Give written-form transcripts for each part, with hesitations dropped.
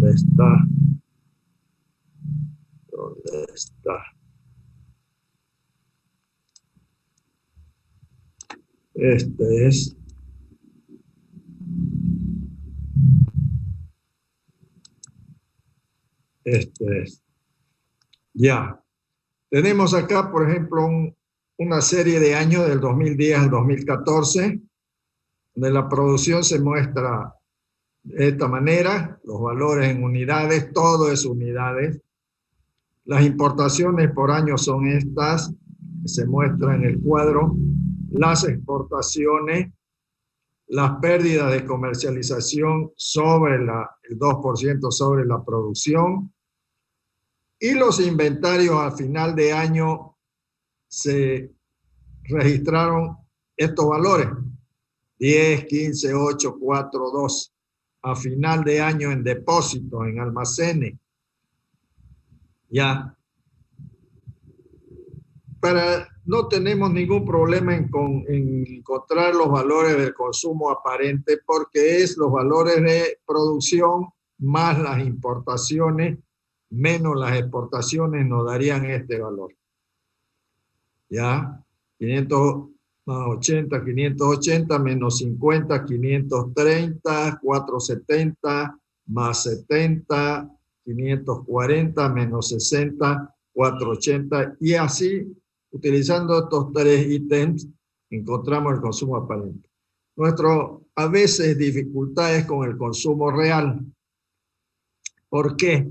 ¿Dónde está? ¿Dónde está? Este es. Este es. Ya. Tenemos acá, por ejemplo, una serie de años del 2010 al 2014, donde la producción se muestra de esta manera, los valores en unidades, todo es unidades. Las importaciones por año son estas, que se muestran en el cuadro. Las exportaciones, las pérdidas de comercialización sobre el 2% sobre la producción, y los inventarios al final de año se registraron estos valores: 10, 15, 8, 4, 2, a final de año en depósitos, en almacenes. Ya. No tenemos ningún problema en encontrar los valores del consumo aparente, porque es los valores de producción más las importaciones menos las exportaciones nos darían este valor. ¿Ya? 580 menos 50, 530, 470 más 70, 540 menos 60, 480, y así, utilizando estos tres ítems, encontramos el consumo aparente. A veces dificultades con el consumo real. ¿Por qué?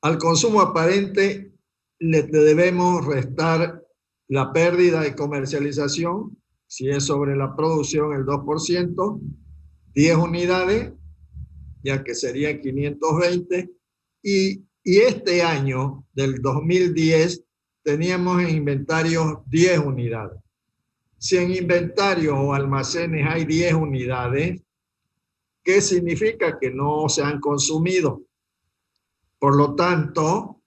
Al consumo aparente le debemos restar la pérdida de comercialización, si es sobre la producción el 2%, 10 unidades, ya que serían 520, y este año del 2010 teníamos en inventario 10 unidades. Si en inventario o almacenes hay 10 unidades, ¿qué significa? Que no se han consumido. Por lo tanto,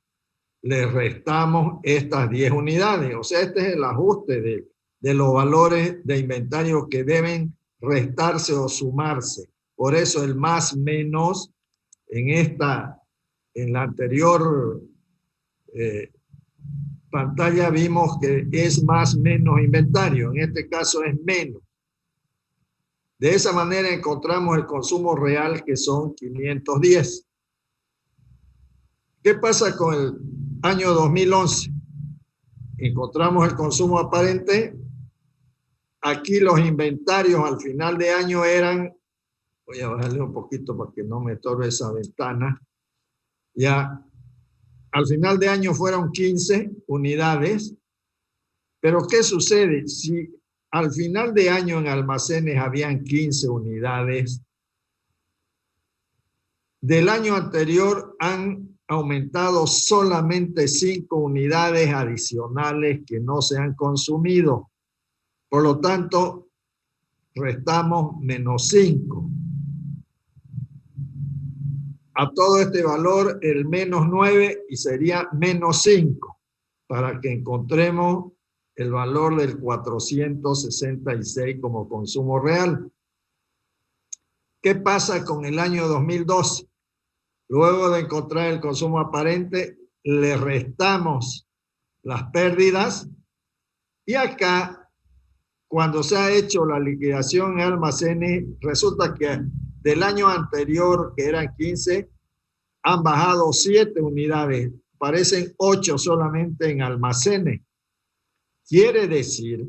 le restamos estas 10 unidades. O sea, este es el ajuste de los valores de inventario que deben restarse o sumarse. Por eso el más menos en la anterior pantalla vimos que es más menos inventario. En este caso es menos. De esa manera encontramos el consumo real, que son 510. ¿Qué pasa con el año 2011? Encontramos el consumo aparente. Aquí los inventarios al final de año eran, voy a bajarle un poquito para que no me estorbe esa ventana, ya, al final de año fueron 15 unidades, pero ¿qué sucede? Si al final de año en almacenes habían 15 unidades, del año anterior han aumentado solamente 5 unidades adicionales que no se han consumido. Por lo tanto, restamos menos 5. A todo este valor el menos 9 y sería menos 5, para que encontremos el valor del 466 como consumo real. ¿Qué pasa con el año 2012? Luego de encontrar el consumo aparente, le restamos las pérdidas, y acá, cuando se ha hecho la liquidación en almacenes, resulta que del año anterior, que eran 15, han bajado 7 unidades, parecen 8 solamente en almacenes. Quiere decir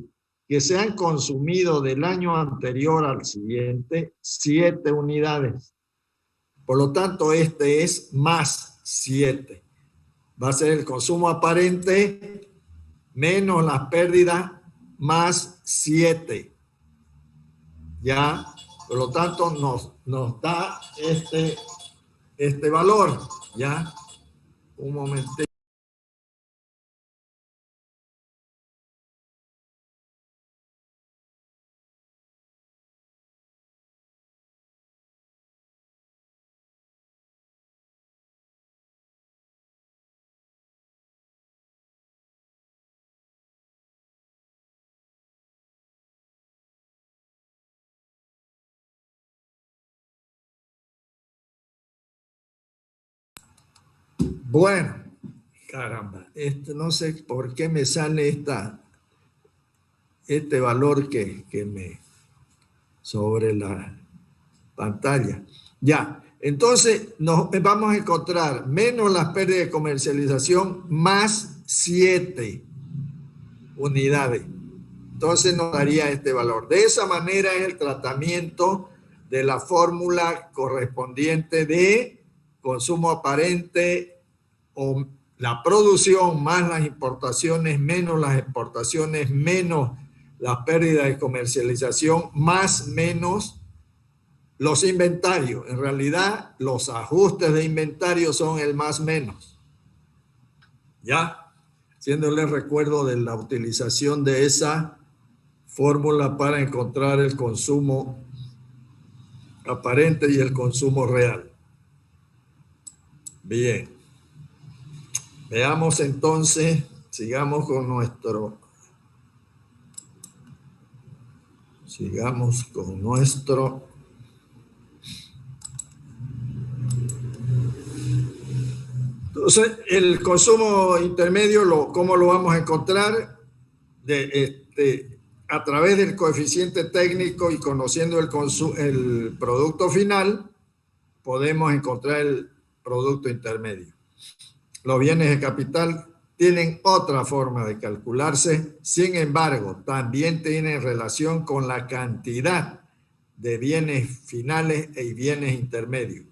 que se han consumido del año anterior al siguiente 7 unidades. Por lo tanto, este es más 7. Va a ser el consumo aparente menos las pérdidas más 7. ¿Ya? Por lo tanto, nos da este valor. ¿Ya? Un momento. Bueno, caramba, no sé por qué me sale este valor que me sobre la pantalla. Ya, entonces nos vamos a encontrar menos las pérdidas de comercialización más 7 unidades. Entonces nos daría este valor. De esa manera es el tratamiento de la fórmula correspondiente de consumo aparente o la producción más las importaciones menos las exportaciones menos las pérdidas de comercialización más menos los inventarios. En realidad los ajustes de inventario son el más menos. ¿Ya? Haciéndole recuerdo de la utilización de esa fórmula para encontrar el consumo aparente y el consumo real. Bien. Veamos entonces, sigamos con nuestro entonces el consumo intermedio, ¿cómo lo vamos a encontrar? A través del coeficiente técnico y conociendo el producto final, podemos encontrar el producto intermedio. Los bienes de capital tienen otra forma de calcularse, sin embargo, también tienen relación con la cantidad de bienes finales y bienes intermedios.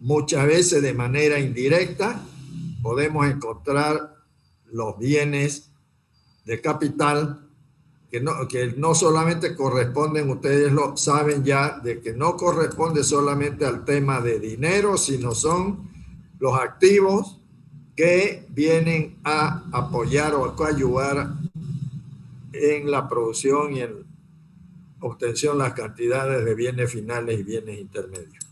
Muchas veces de manera indirecta podemos encontrar los bienes de capital que no solamente corresponden, ustedes lo saben ya, de que no corresponde solamente al tema de dinero, sino son los activos que vienen a apoyar o a coadyuvar en la producción y en obtención de las cantidades de bienes finales y bienes intermedios.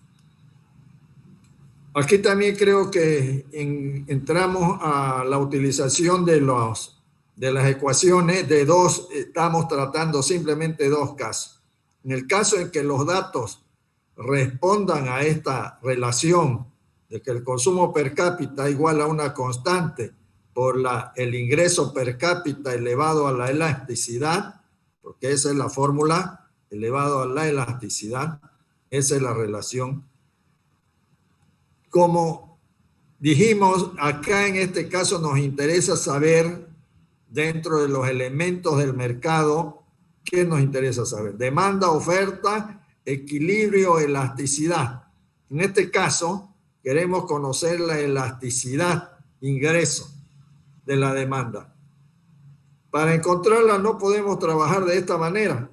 Aquí también creo que entramos a la utilización de las ecuaciones de dos, estamos tratando simplemente dos casos. En el caso en que los datos respondan a esta relación de que el consumo per cápita igual a una constante por el ingreso per cápita elevado a la elasticidad, porque esa es la fórmula, elevado a la elasticidad, esa es la relación. Como dijimos, acá en este caso nos interesa saber, dentro de los elementos del mercado, ¿qué nos interesa saber? Demanda, oferta, equilibrio, elasticidad. En este caso, queremos conocer la elasticidad, ingreso de la demanda. Para encontrarla no podemos trabajar de esta manera.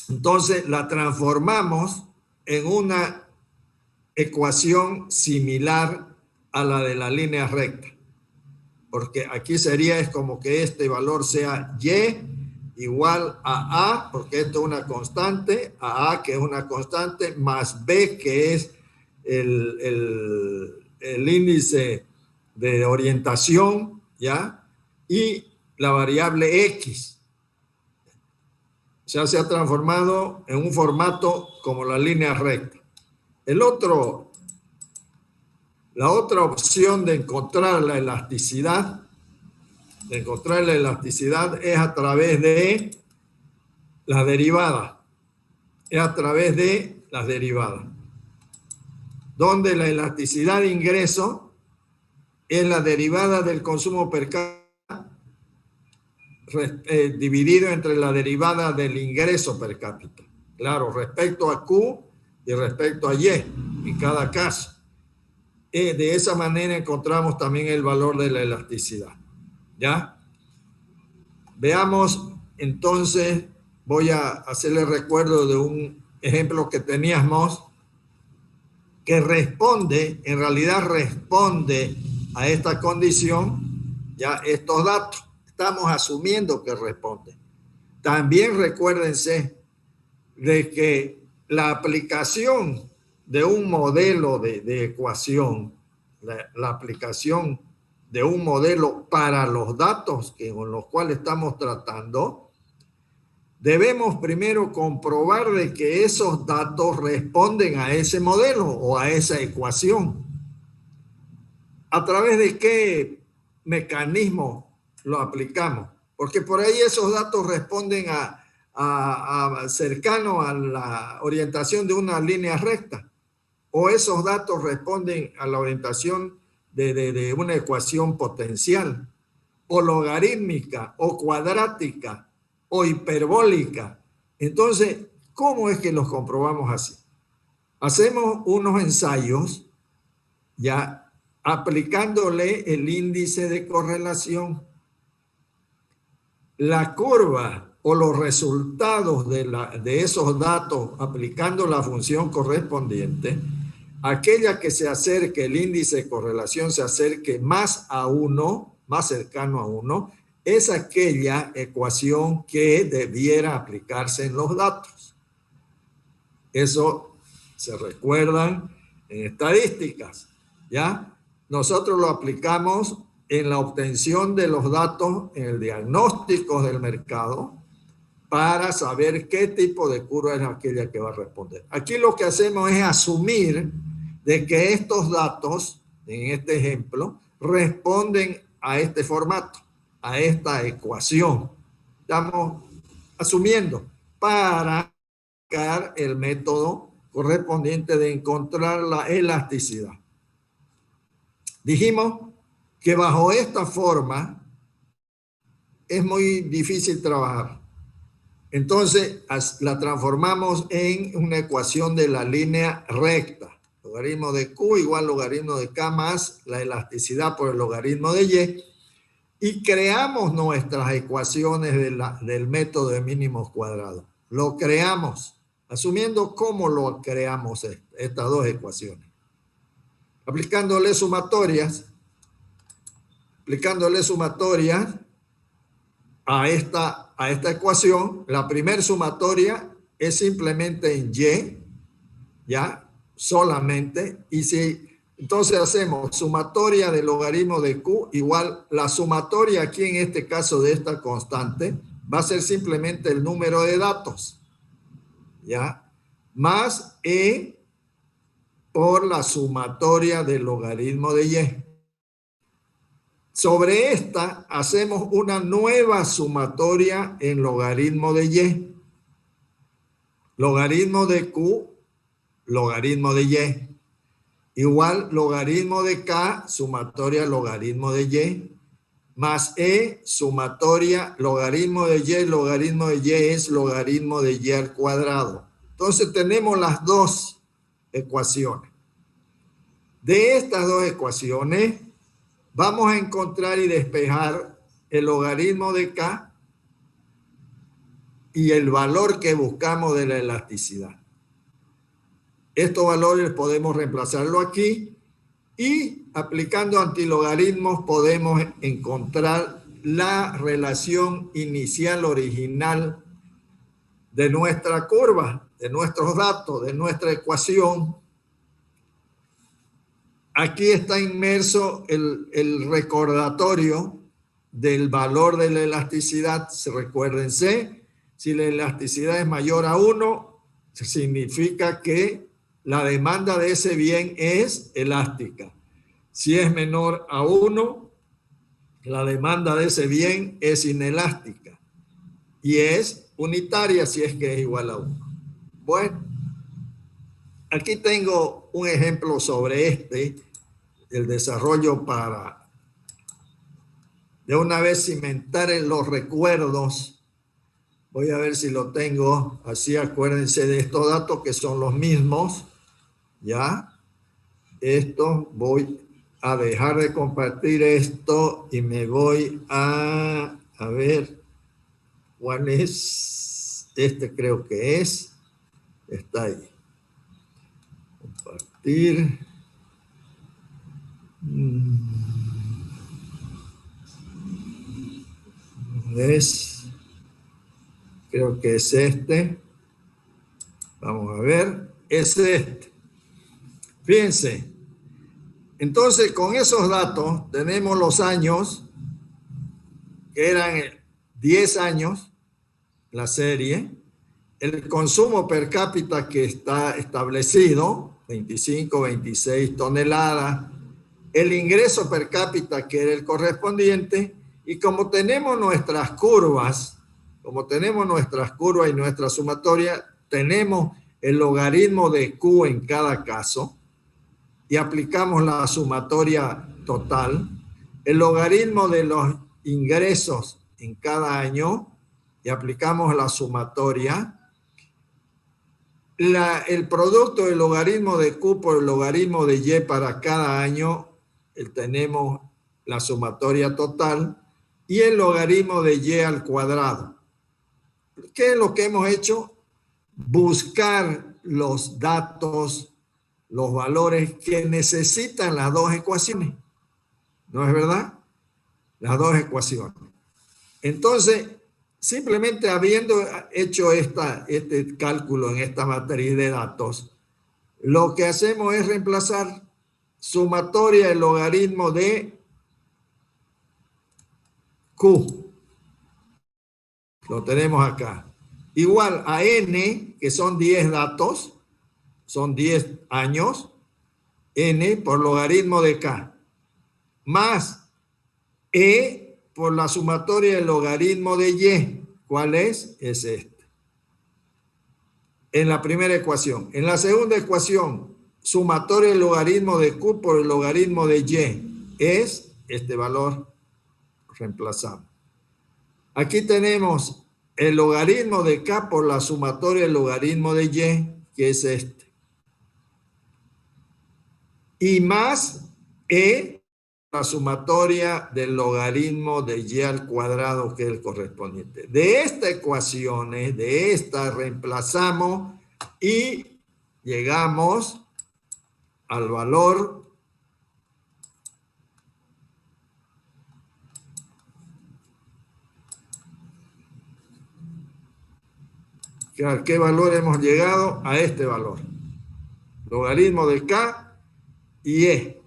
Entonces la transformamos en una ecuación similar a la de la línea recta. Porque aquí es como que este valor sea Y igual a A, porque esto es una constante, a que es una constante, más B, que es el índice de orientación, ¿ya? Y la variable X. Ya se ha transformado en un formato como la línea recta. La otra opción de encontrar la elasticidad, es a través de las derivadas. Es a través de las derivadas. Donde la elasticidad de ingreso es la derivada del consumo per cápita dividido entre la derivada del ingreso per cápita. Claro, respecto a Q y respecto a Y en cada caso. De esa manera encontramos también el valor de la elasticidad. ¿Ya? Veamos, entonces, voy a hacerle recuerdo de un ejemplo que teníamos que en realidad responde a esta condición, ya estos datos. Estamos asumiendo que responde. También recuérdense de que la aplicación de un modelo de ecuación, la aplicación de un modelo para los datos con los cuales estamos tratando, debemos primero comprobar de que esos datos responden a ese modelo o a esa ecuación. ¿A través de qué mecanismo lo aplicamos? Porque por ahí esos datos responden cercano a la orientación de una línea recta, o esos datos responden a la orientación de una ecuación potencial, o logarítmica, o cuadrática, o hiperbólica. Entonces, ¿cómo es que los comprobamos así? Hacemos unos ensayos, ya aplicándole el índice de correlación. La curva o los resultados de esos datos aplicando la función correspondiente, aquella que se acerque, el índice de correlación se acerque más a 1, más cercano a 1, es aquella ecuación que debiera aplicarse en los datos. Eso se recuerdan en estadísticas, ¿ya? Nosotros lo aplicamos en la obtención de los datos en el diagnóstico del mercado para saber qué tipo de curva es aquella que va a responder. Aquí lo que hacemos es asumir de que estos datos, en este ejemplo, responden a este formato, a esta ecuación. Estamos asumiendo para aplicar el método correspondiente de encontrar la elasticidad. Dijimos que bajo esta forma es muy difícil trabajar. Entonces la transformamos en una ecuación de la línea recta. Logaritmo de Q igual logaritmo de K más la elasticidad por el logaritmo de Y. Y creamos nuestras ecuaciones del método de mínimos cuadrados. Lo creamos, asumiendo cómo lo creamos estas dos ecuaciones. Aplicándole sumatorias a esta ecuación. La primera sumatoria es simplemente en Y, ¿ya? Solamente. Y si entonces hacemos sumatoria del logaritmo de Q igual la sumatoria aquí en este caso de esta constante va a ser simplemente el número de datos, ¿ya? Más E por la sumatoria del logaritmo de Y. Sobre esta hacemos una nueva sumatoria en logaritmo de Y. Logaritmo de Q, logaritmo de Y. Igual logaritmo de K, sumatoria logaritmo de Y. Más E, sumatoria logaritmo de Y es logaritmo de Y al cuadrado. Entonces tenemos las dos ecuaciones. De estas dos ecuaciones vamos a encontrar y despejar el logaritmo de K y el valor que buscamos de la elasticidad. Estos valores podemos reemplazarlo aquí y aplicando antilogaritmos podemos encontrar la relación inicial original de nuestra curva, de nuestros datos, de nuestra ecuación. Aquí está inmerso el recordatorio del valor de la elasticidad. Recuérdense, si la elasticidad es mayor a 1, significa que la demanda de ese bien es elástica. Si es menor a 1, la demanda de ese bien es inelástica. Y es unitaria si es que es igual a 1. Bueno, aquí tengo un ejemplo sobre el desarrollo para de una vez cimentar en los recuerdos. Voy a ver si lo tengo, así acuérdense de estos datos que son los mismos, ¿ya? Esto, voy a dejar de compartir esto y me voy a ver cuál es, creo que está ahí. Compartir. Creo que es este. Vamos a ver. Es este. Fíjense. Entonces, con esos datos tenemos los años, que eran 10 años, la serie, el consumo per cápita que está establecido, 25, 26 toneladas, el ingreso per cápita, que era el correspondiente, y como tenemos nuestras curvas y nuestra sumatoria, tenemos el logaritmo de Q en cada caso, y aplicamos la sumatoria total, el logaritmo de los ingresos en cada año, y aplicamos la sumatoria, el producto del logaritmo de Q por el logaritmo de Y para cada año, tenemos la sumatoria total, y el logaritmo de Y al cuadrado. ¿Qué es lo que hemos hecho? Buscar los datos, los valores que necesitan las dos ecuaciones. ¿No es verdad? Las dos ecuaciones. Entonces, simplemente habiendo hecho este cálculo en esta matriz de datos, lo que hacemos es reemplazar sumatoria del logaritmo de Q. Lo tenemos acá. Igual a N, que son 10 datos, son 10 años, N por logaritmo de K, más E por la sumatoria del logaritmo de Y. ¿Cuál es? Es este. En la primera ecuación. En la segunda ecuación, sumatoria del logaritmo de Q por el logaritmo de Y. Es este valor reemplazado. Aquí tenemos el logaritmo de K por la sumatoria del logaritmo de Y, que es este. Y más E, la sumatoria del logaritmo de Y al cuadrado, que es el correspondiente. De estas ecuaciones, de estas reemplazamos y llegamos al valor ¿a qué valor hemos llegado? A este valor. Logaritmo de K y E.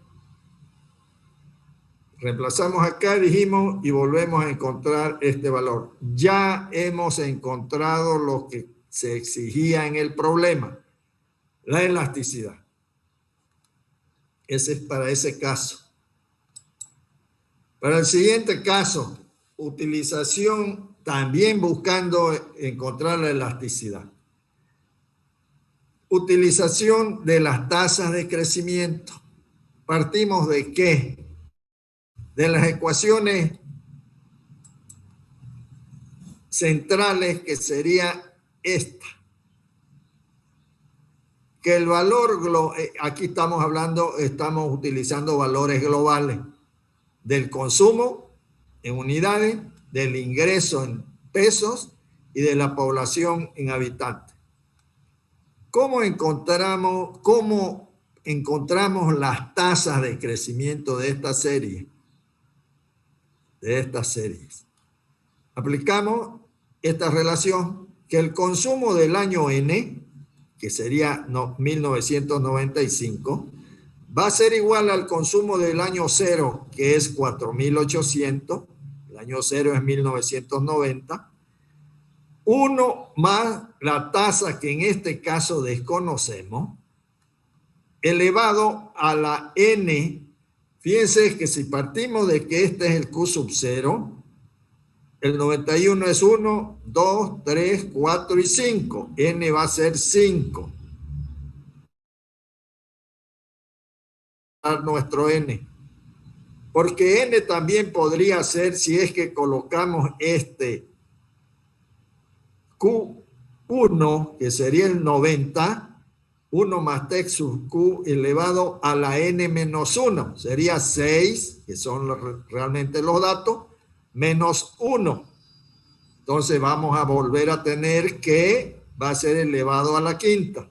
Reemplazamos acá, dijimos, y volvemos a encontrar este valor. Ya hemos encontrado lo que se exigía en el problema, la elasticidad. Ese es para ese caso. Para el siguiente caso, utilización también buscando encontrar la elasticidad. Utilización de las tasas de crecimiento. ¿Partimos de qué? De las ecuaciones centrales, que sería esta. Que el valor, aquí estamos utilizando valores globales del consumo en unidades, del ingreso en pesos y de la población en habitantes. ¿Cómo encontramos las tasas de crecimiento de esta serie? De estas series. Aplicamos esta relación, que el consumo del año N, que sería 1995, va a ser igual al consumo del año 0, que es 4.800, el año 0 es 1990, 1 más la tasa que en este caso desconocemos, elevado a la N. Fíjense que si partimos de que este es el Q sub 0, el 91 es 1, 2, 3, 4 y 5. N va a ser 5. Nuestro N. Porque N también podría ser, si es que colocamos este Q1, que sería el 90, 1 más T sub Q elevado a la N menos 1. Sería 6, que son realmente los datos, menos 1. Entonces vamos a volver a tener que va a ser elevado a la quinta.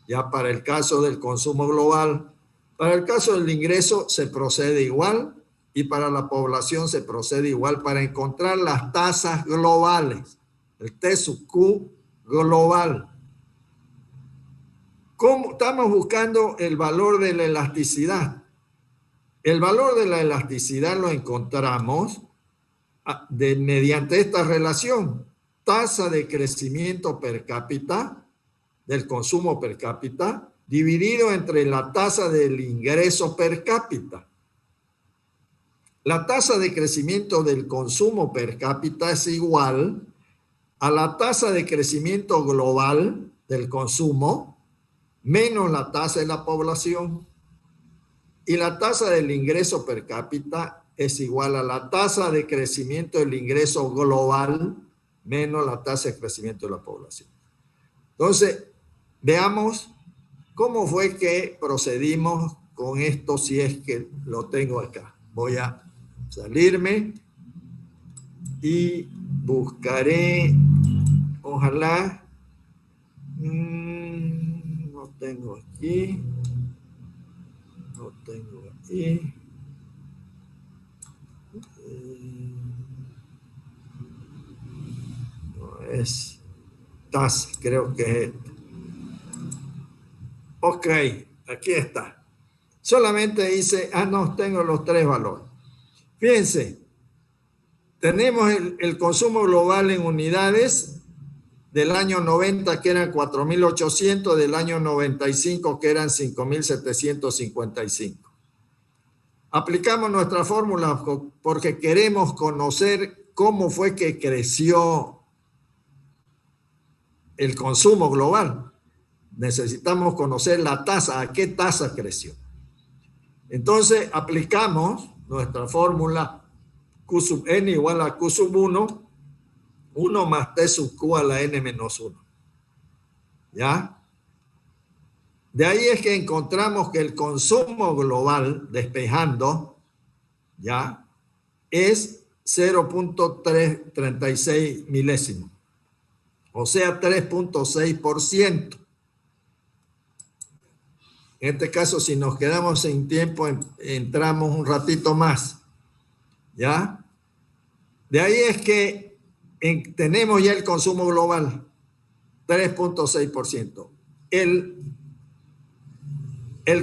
Ya para el caso del consumo global. Para el caso del ingreso se procede igual, y para la población se procede igual para encontrar las tasas globales. El T sub Q global. ¿Cómo estamos buscando el valor de la elasticidad? El valor de la elasticidad lo encontramos mediante esta relación, tasa de crecimiento per cápita, del consumo per cápita, dividido entre la tasa del ingreso per cápita. La tasa de crecimiento del consumo per cápita es igual a la tasa de crecimiento global del consumo menos la tasa de la población. Y la tasa del ingreso per cápita es igual a la tasa de crecimiento del ingreso global menos la tasa de crecimiento de la población. Entonces, veamos cómo fue que procedimos con esto, si es que lo tengo acá. Voy a salirme y buscaré, ojalá, no tengo aquí, no tengo aquí, no es tasa, creo que es esta. Ok, aquí está. Solamente dice, no, tengo los tres valores. Fíjense, tenemos el consumo global en unidades del año 90 que eran 4.800, del año 95 que eran 5.755. Aplicamos nuestra fórmula porque queremos conocer cómo fue que creció el consumo global. Necesitamos conocer la tasa, a qué tasa creció. Entonces aplicamos nuestra fórmula Q sub n igual a Q sub 1, 1 más T sub Q a la n menos 1. ¿Ya? De ahí es que encontramos que el consumo global, despejando, ¿ya?, es 0.36 milésimos, o sea, 3.6%. En este caso, si nos quedamos sin tiempo, entramos un ratito más, ¿ya? De ahí es que tenemos ya el consumo global, 3.6%. El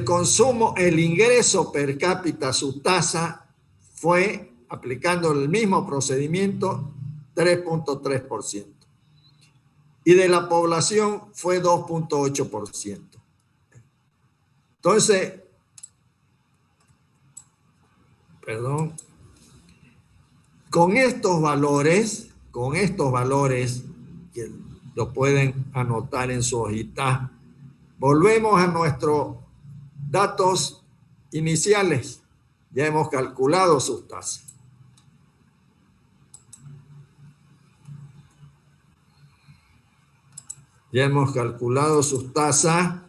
consumo, el ingreso per cápita, su tasa, fue, aplicando el mismo procedimiento, 3.3%. Y de la población fue 2.8%. Entonces, con estos valores que lo pueden anotar en su hojita, volvemos a nuestros datos iniciales. Ya hemos calculado sus tasas. Ya hemos calculado sus tasas.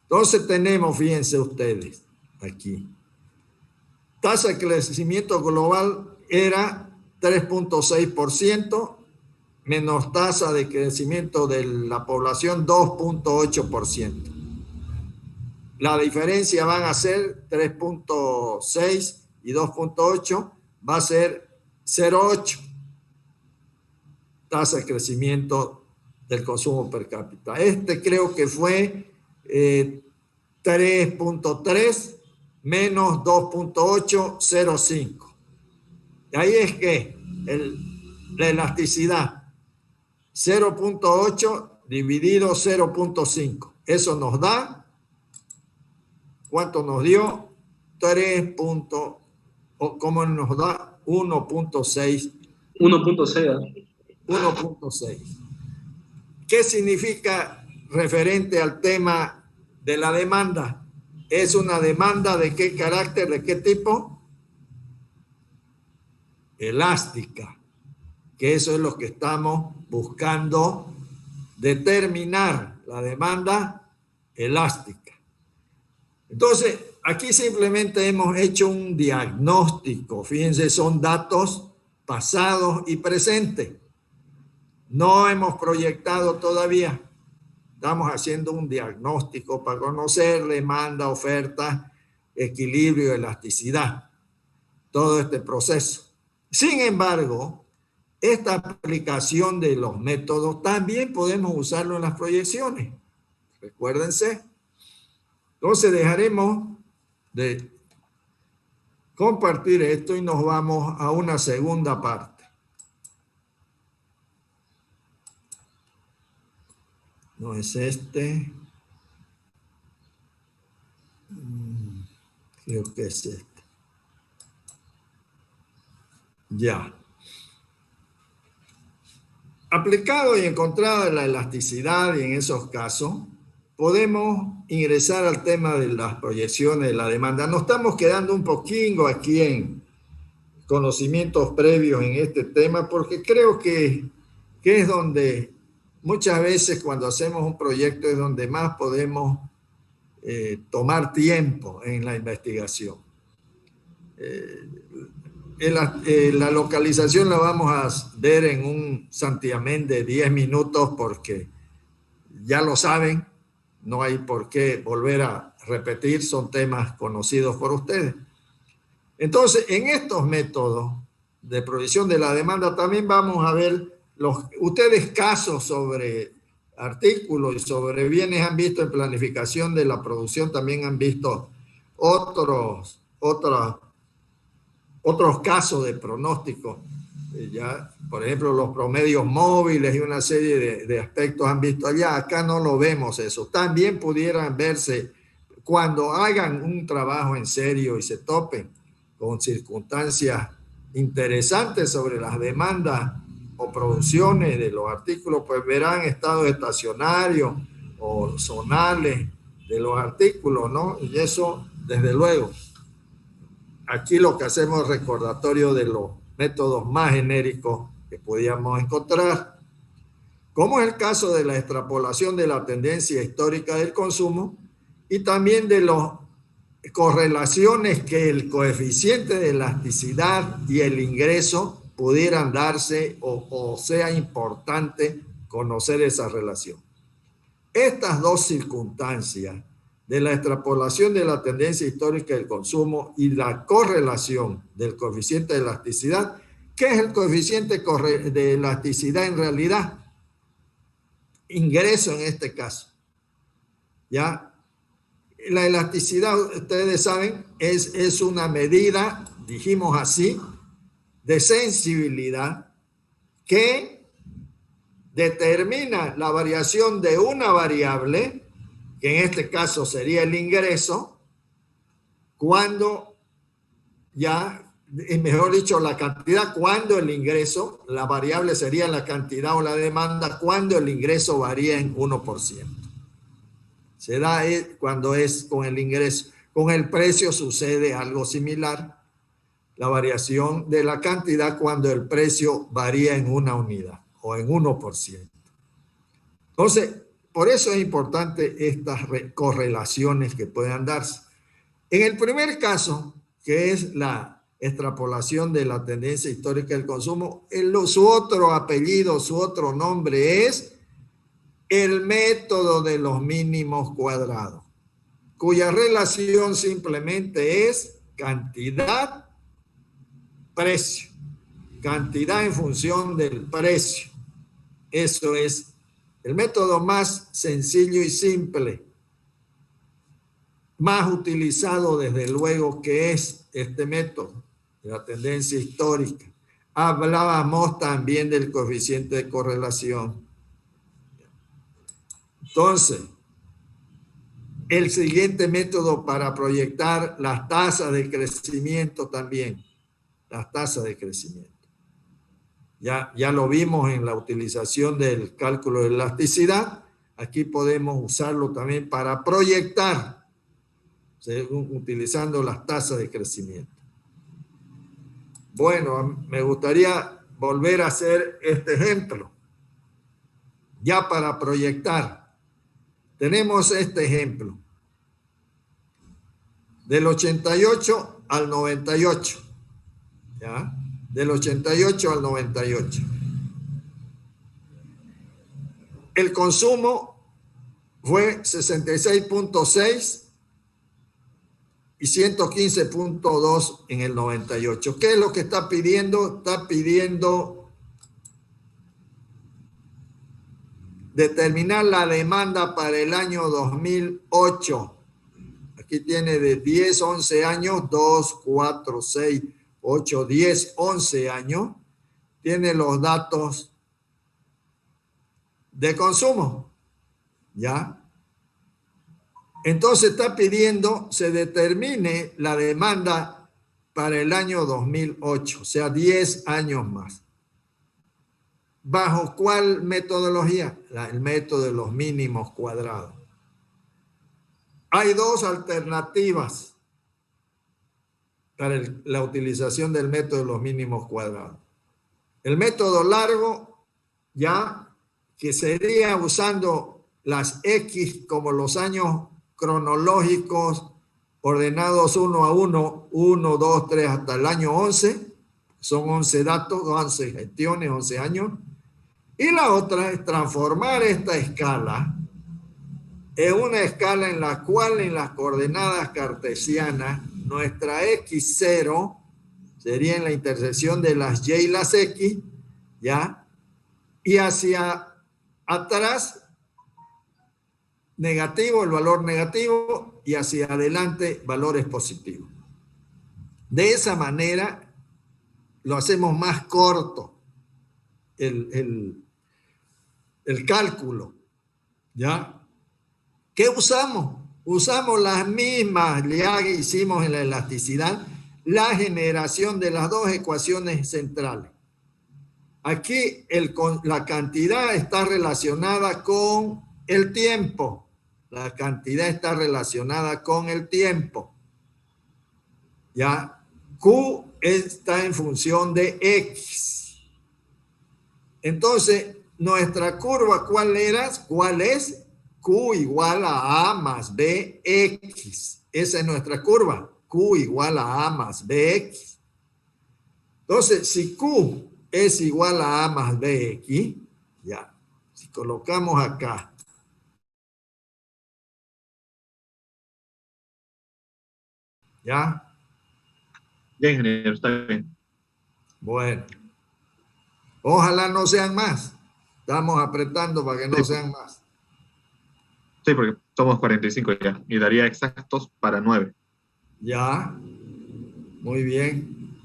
Entonces tenemos, fíjense ustedes, aquí. Tasa de crecimiento global era 3.6%, menos tasa de crecimiento de la población 2.8%. La diferencia van a ser 3.6 y 2.8, va a ser 0.8 tasa de crecimiento del consumo per cápita. Este creo que fue 3.3 menos 2.8, 0.5. Ahí es que la elasticidad 0.8 dividido 0.5. Eso nos da, ¿cuánto nos dio? 3. O ¿cómo nos da? 1.6. 1.6. 1.6. ¿Qué significa referente al tema de la demanda? ¿Es una demanda de qué carácter, de qué tipo? Elástica, que eso es lo que estamos buscando determinar, la demanda elástica. Entonces, aquí simplemente hemos hecho un diagnóstico. Fíjense, son datos pasados y presentes. No hemos proyectado todavía. Estamos haciendo un diagnóstico para conocer demanda, oferta, equilibrio, elasticidad, todo este proceso. Sin embargo, esta aplicación de los métodos también podemos usarlo en las proyecciones. Recuérdense. Entonces dejaremos de compartir esto y nos vamos a una segunda parte. No es este. Creo que es este. Ya. Aplicado y encontrada la elasticidad y en esos casos, podemos ingresar al tema de las proyecciones de la demanda. Nos estamos quedando un poquito aquí en conocimientos previos en este tema porque creo que es donde muchas veces cuando hacemos un proyecto es donde más podemos tomar tiempo en la investigación. La localización la vamos a ver en un santiamén de 10 minutos porque ya lo saben, no hay por qué volver a repetir, son temas conocidos por ustedes. Entonces, en estos métodos de provisión de la demanda también vamos a ver ustedes casos sobre artículos y sobre bienes han visto en planificación de la producción, también han visto otros casos de pronóstico. Ya, por ejemplo, los promedios móviles y una serie de aspectos han visto allá. Acá no lo vemos eso. También pudieran verse cuando hagan un trabajo en serio y se topen con circunstancias interesantes sobre las demandas o producciones de los artículos, pues verán estados estacionarios o zonales de los artículos, ¿no? Y eso, desde luego. Aquí lo que hacemos es recordatorio de los métodos más genéricos que podíamos encontrar, como es el caso de la extrapolación de la tendencia histórica del consumo y también de las correlaciones que el coeficiente de elasticidad y el ingreso pudieran darse o sea importante conocer esa relación. Estas dos circunstancias de la extrapolación de la tendencia histórica del consumo y la correlación del coeficiente de elasticidad. ¿Qué es el coeficiente de elasticidad en realidad? Ingreso en este caso. ¿Ya? La elasticidad, ustedes saben, es una medida, dijimos así, de sensibilidad que determina la variación de una variable, que en este caso sería el ingreso, cuando ya, mejor dicho, la cantidad, cuando el ingreso, la variable sería la cantidad o la demanda, cuando el ingreso varía en 1%. Se da cuando es con el ingreso. Con el precio sucede algo similar, la variación de la cantidad cuando el precio varía en una unidad o en 1%. Entonces, por eso es importante estas correlaciones que puedan darse. En el primer caso, que es la extrapolación de la tendencia histórica del consumo, su otro apellido, su otro nombre es el método de los mínimos cuadrados, cuya relación simplemente es cantidad-precio, cantidad en función del precio. Eso es el método más sencillo y simple, más utilizado desde luego que es este método de la tendencia histórica. Hablábamos también del coeficiente de correlación. Entonces, el siguiente método para proyectar las tasas de crecimiento también, las tasas de crecimiento. Ya lo vimos en la utilización del cálculo de elasticidad. Aquí podemos usarlo también para proyectar, utilizando las tasas de crecimiento. Bueno, me gustaría volver a hacer este ejemplo. Ya para proyectar, tenemos este ejemplo. Del 88 al 98. ¿Ya? Del 88 al 98. El consumo fue 66.6 y 115.2 en el 98. ¿Qué es lo que está pidiendo? Está pidiendo determinar la demanda para el año 2008. Aquí tiene de 10, 11 años, 2, 4, 6, 8, 10, 11 años. Tiene los datos de consumo. ¿Ya? Entonces está pidiendo se determine la demanda para el año 2008, o sea, 10 años más. ¿Bajo cuál metodología? El método de los mínimos cuadrados. Hay dos alternativas para la utilización del método de los mínimos cuadrados. El método largo, ya, que sería usando las X como los años cronológicos ordenados 1 a 1, 1, 2, 3 hasta el año 11. Son 11 datos, 11 gestiones, 11 años. Y la otra es transformar esta escala en una escala en la cual en las coordenadas cartesianas nuestra X0 sería en la intersección de las Y y las X, ¿ya? Y hacia atrás negativo, el valor negativo, y hacia adelante valores positivos. De esa manera lo hacemos más corto el cálculo, ¿ya? ¿Qué usamos? Usamos las mismas, ya que hicimos en la elasticidad, la generación de las dos ecuaciones centrales. Aquí la cantidad está relacionada con el tiempo. La cantidad está relacionada con el tiempo. ¿Ya? Q está en función de X. Entonces, nuestra curva, ¿cuál era? ¿Cuál es? Q igual a A más BX. Esa es nuestra curva. Q igual a A más BX. Entonces, si Q es igual a A más BX, ya. Si colocamos acá. ¿Ya? Ya, ingeniero, está bien. Bueno. Ojalá no sean más. Estamos apretando para que no sean más. Sí, porque somos 45 ya. Y daría exactos para 9. Ya. Muy bien.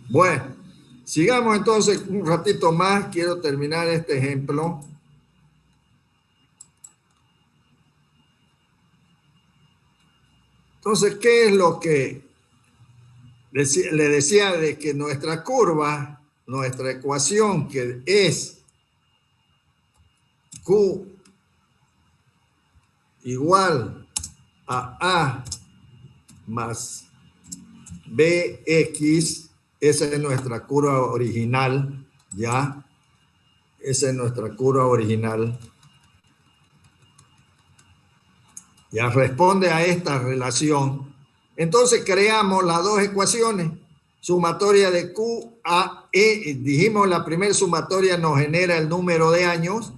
Bueno, sigamos entonces un ratito más. Quiero terminar este ejemplo. Entonces, ¿qué es lo que le decía de que nuestra curva, nuestra ecuación, que es Q igual a A más BX, esa es nuestra curva original, ¿ya? Esa es nuestra curva original. Ya responde a esta relación. Entonces creamos las dos ecuaciones. Sumatoria de Q a E. Dijimos la primera sumatoria nos genera el número de años.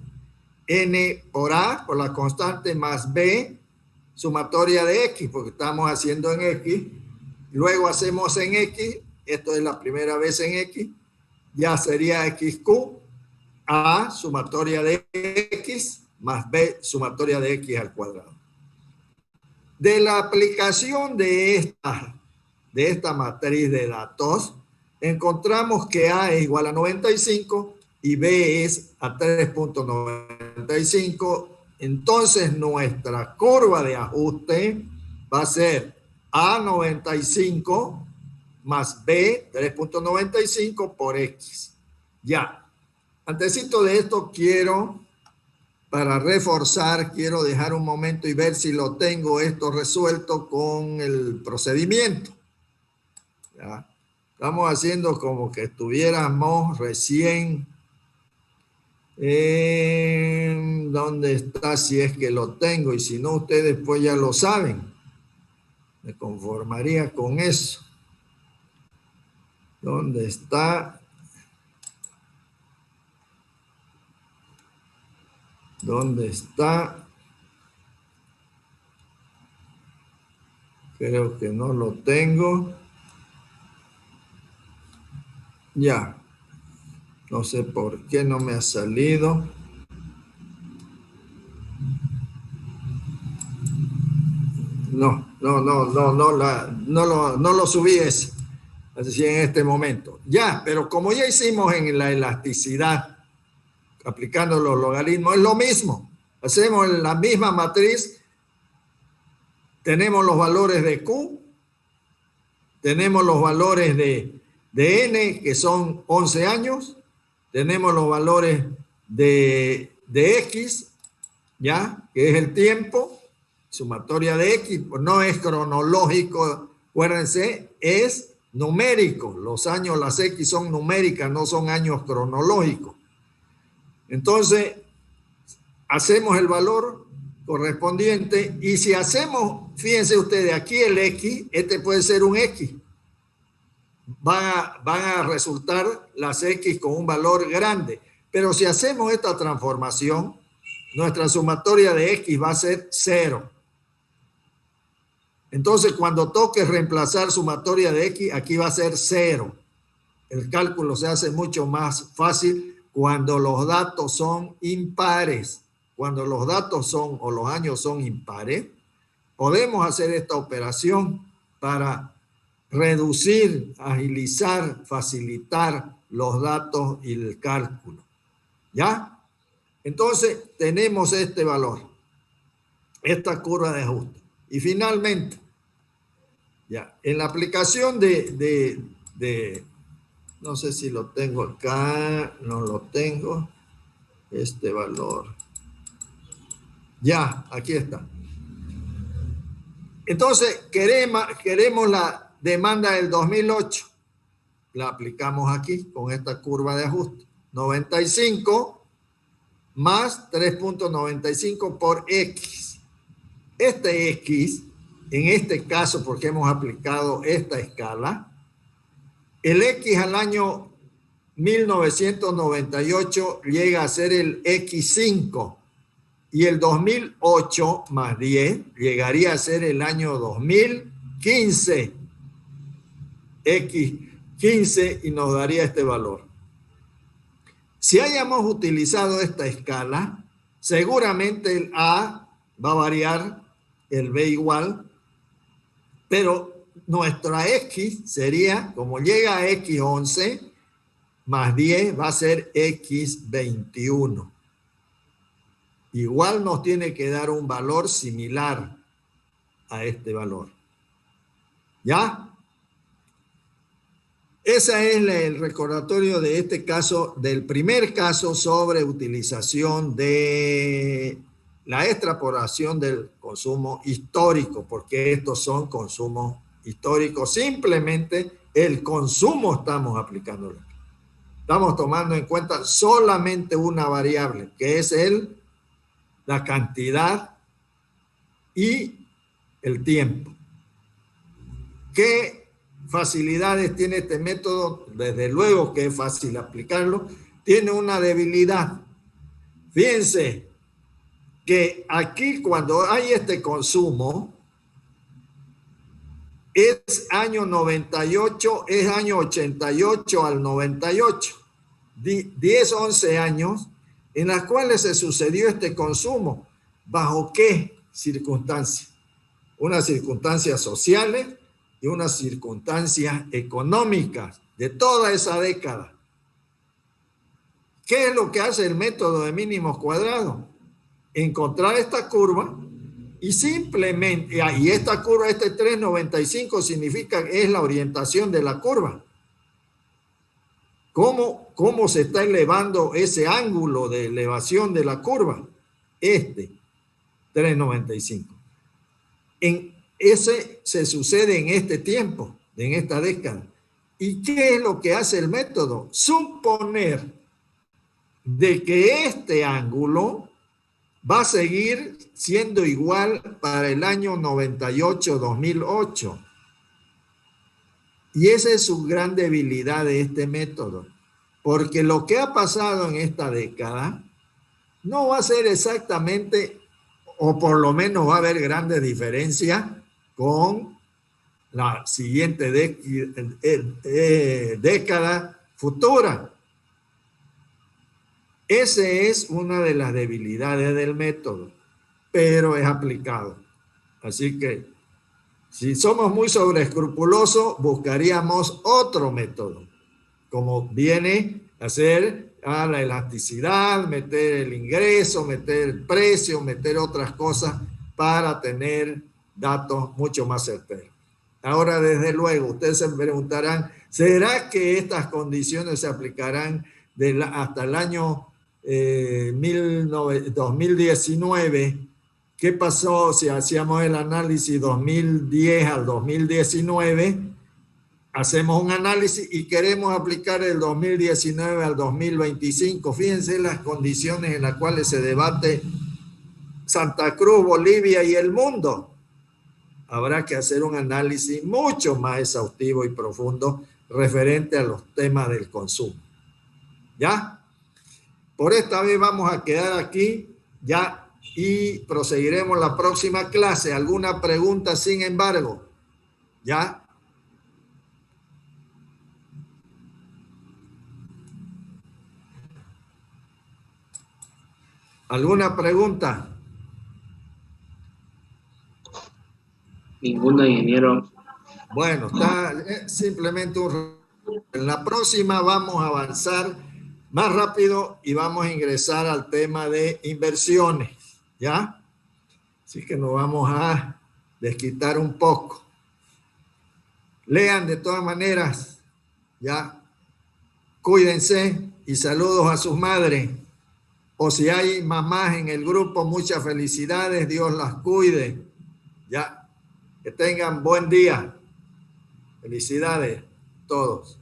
N por A, por la constante, más B, sumatoria de X, porque estamos haciendo en X. Luego hacemos en X. Esto es la primera vez en X. Ya sería XQ. A, sumatoria de X, más B, sumatoria de X al cuadrado. De la aplicación de esta matriz de datos, encontramos que A es igual a 95 y B es a 3.95. Entonces, nuestra curva de ajuste va a ser A 95 más B 3.95 por X. Ya. Antesito de esto para reforzar, quiero dejar un momento y ver si lo tengo esto resuelto con el procedimiento. ¿Ya? Estamos haciendo como que estuviéramos recién. ¿Dónde está? Si es que lo tengo, y si no, ustedes pues ya lo saben. Me conformaría con eso. ¿Dónde está? ¿Dónde está? Creo que no lo tengo. Ya. No sé por qué no me ha salido. No lo subí ese. Así en este momento. Ya, pero como ya hicimos en la elasticidad, aplicando los logaritmos, es lo mismo. Hacemos la misma matriz, tenemos los valores de Q, tenemos los valores de N, que son 11 años, tenemos los valores de X, ¿ya? Que es el tiempo, sumatoria de X, pues no es cronológico, acuérdense, es numérico. Los años, las X son numéricas, no son años cronológicos. Entonces, hacemos el valor correspondiente y si hacemos, fíjense ustedes, aquí el X, este puede ser un X. Van a resultar las X con un valor grande. Pero si hacemos esta transformación, nuestra sumatoria de X va a ser 0. Entonces, cuando toque reemplazar sumatoria de X, aquí va a ser 0. El cálculo se hace mucho más fácil cuando los datos son impares. Cuando los datos son o los años son impares, podemos hacer esta operación para reducir, agilizar, facilitar los datos y el cálculo. ¿Ya? Entonces, tenemos este valor, esta curva de ajuste. Y finalmente, ya, en la aplicación no sé si lo tengo acá, no lo tengo, este valor. Ya, aquí está. Entonces, queremos la demanda del 2008. La aplicamos aquí con esta curva de ajuste. 95 más 3.95 por X. Este X, en este caso, porque hemos aplicado esta escala, el X al año 1998 llega a ser el X5 y el 2008 más 10 llegaría a ser el año 2015. X15 y nos daría este valor. Si hayamos utilizado esta escala, seguramente el A va a variar, el B igual, pero nuestra X sería, como llega a X11, más 10 va a ser X21. Igual nos tiene que dar un valor similar a este valor. ¿Ya? Ese es el recordatorio de este caso, del primer caso sobre utilización de la extrapolación del consumo histórico, porque estos son consumos históricos. Simplemente el consumo estamos aplicándolo. Estamos tomando en cuenta solamente una variable, que es la cantidad y el tiempo. ¿Qué facilidades tiene este método? Desde luego que es fácil aplicarlo. Tiene una debilidad. Fíjense que aquí cuando hay este consumo, es año 98, es año 88 al 98. 10, 11 años en las cuales se sucedió este consumo. ¿Bajo qué circunstancias? Unas circunstancias sociales y unas circunstancias económicas de toda esa década. ¿Qué es lo que hace el método de mínimos cuadrados? Encontrar esta curva y simplemente, y esta curva, este 3.95 significa que es la orientación de la curva. ¿Cómo se está elevando ese ángulo de elevación de la curva? 3.95. Ese se sucede en este tiempo, en esta década. ¿Y qué es lo que hace el método? Suponer de que este ángulo va a seguir siendo igual para el año 98-2008. Y esa es su gran debilidad de este método. Porque lo que ha pasado en esta década no va a ser exactamente, o por lo menos va a haber grandes diferencias con la siguiente década futura. Esa es una de las debilidades del método, pero es aplicado. Así que si somos muy sobreescrupulosos, buscaríamos otro método, como viene a ser a la elasticidad, meter el ingreso, meter el precio, meter otras cosas para tener datos mucho más certeros. Ahora, desde luego, ustedes se preguntarán, ¿será que estas condiciones se aplicarán hasta el año 2019? ¿Qué pasó si hacíamos el análisis 2010 al 2019? Hacemos un análisis y queremos aplicar el 2019 al 2025. Fíjense las condiciones en las cuales se debate Santa Cruz, Bolivia y el mundo. Habrá que hacer un análisis mucho más exhaustivo y profundo referente a los temas del consumo. ¿Ya? Por esta vez vamos a quedar aquí ya y proseguiremos la próxima clase. ¿Alguna pregunta, sin embargo? ¿Ya? ¿Alguna pregunta? Ninguna, ingeniero. Bueno, está simplemente en la próxima vamos a avanzar más rápido y vamos a ingresar al tema de inversiones, ¿ya? Así que nos vamos a desquitar un poco. Lean de todas maneras, ¿ya? Cuídense y saludos a sus madres. O si hay mamás en el grupo, muchas felicidades, Dios las cuide, ¿ya? Que tengan buen día. Felicidades a todos.